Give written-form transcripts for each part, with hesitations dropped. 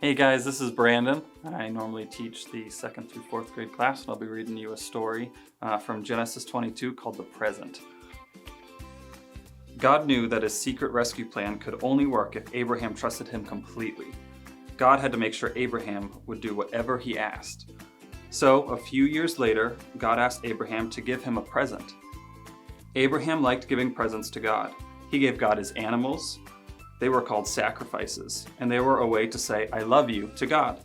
Hey guys, this is Brandon. I normally teach the 2nd through 4th grade class, and I'll be reading you a story from Genesis 22 called The Present. God knew that his secret rescue plan could only work if Abraham trusted him completely. God had to make sure Abraham would do whatever he asked. So, a few years later, God asked Abraham to give him a present. Abraham liked giving presents to God. He gave God his animals. They were called sacrifices, and they were a way to say, "I love you," to God.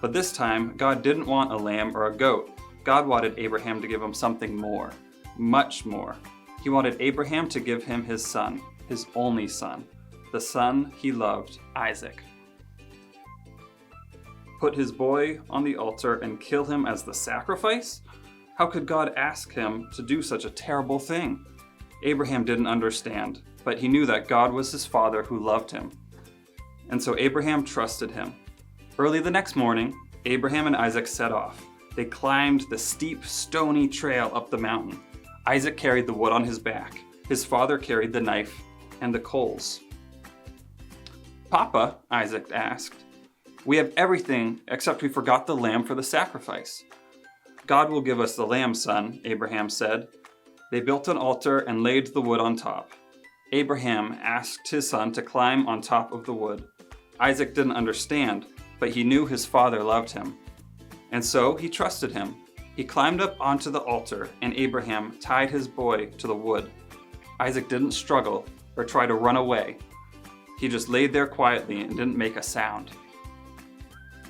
But this time, God didn't want a lamb or a goat. God wanted Abraham to give him something more, much more. He wanted Abraham to give him his son, his only son, the son he loved, Isaac. Put his boy on the altar and kill him as the sacrifice? How could God ask him to do such a terrible thing? Abraham didn't understand, but he knew that God was his father who loved him. And so Abraham trusted him. Early the next morning, Abraham and Isaac set off. They climbed the steep, stony trail up the mountain. Isaac carried the wood on his back. His father carried the knife and the coals. "Papa," Isaac asked, "we have everything except we forgot the lamb for the sacrifice." "God will give us the lamb, son," Abraham said. They built an altar and laid the wood on top. Abraham asked his son to climb on top of the wood. Isaac didn't understand, but he knew his father loved him. And so he trusted him. He climbed up onto the altar, and Abraham tied his boy to the wood. Isaac didn't struggle or try to run away. He just laid there quietly and didn't make a sound.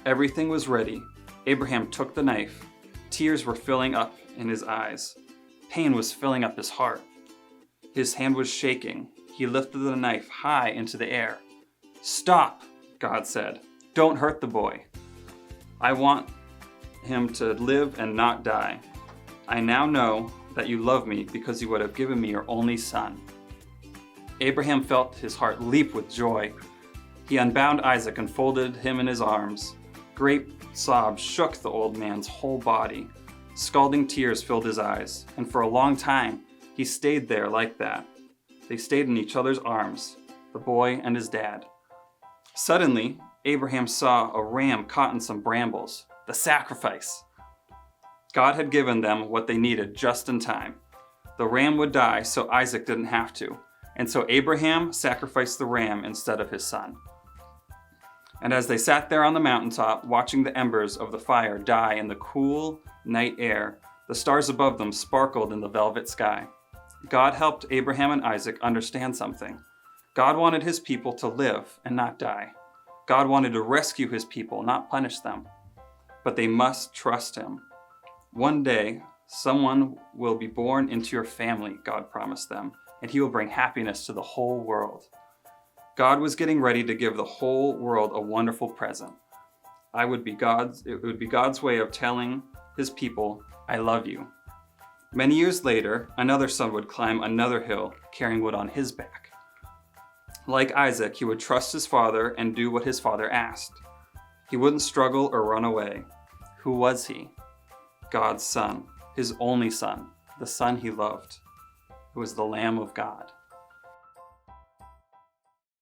Everything was ready. Abraham took the knife. Tears were filling up in his eyes. Pain was filling up his heart. His hand was shaking. He lifted the knife high into the air. "Stop," God said. "Don't hurt the boy. I want him to live and not die. I now know that you love me because you would have given me your only son." Abraham felt his heart leap with joy. He unbound Isaac and folded him in his arms. Great sobs shook the old man's whole body. Scalding tears filled his eyes, and for a long time, he stayed there like that. They stayed in each other's arms, the boy and his dad. Suddenly, Abraham saw a ram caught in some brambles, the sacrifice. God had given them what they needed just in time. The ram would die so Isaac didn't have to, and so Abraham sacrificed the ram instead of his son. And as they sat there on the mountaintop, watching the embers of the fire die in the cool night air, the stars above them sparkled in the velvet sky. God helped Abraham and Isaac understand something. God wanted his people to live and not die. God wanted to rescue his people, not punish them. But they must trust him. One day, someone will be born into your family, God promised them, and he will bring happiness to the whole world. God was getting ready to give the whole world a wonderful present. It would be God's way of telling his people, "I love you." Many years later, another son would climb another hill, carrying wood on his back. Like Isaac, he would trust his father and do what his father asked. He wouldn't struggle or run away. Who was he? God's son, his only son, the son he loved. It was the Lamb of God.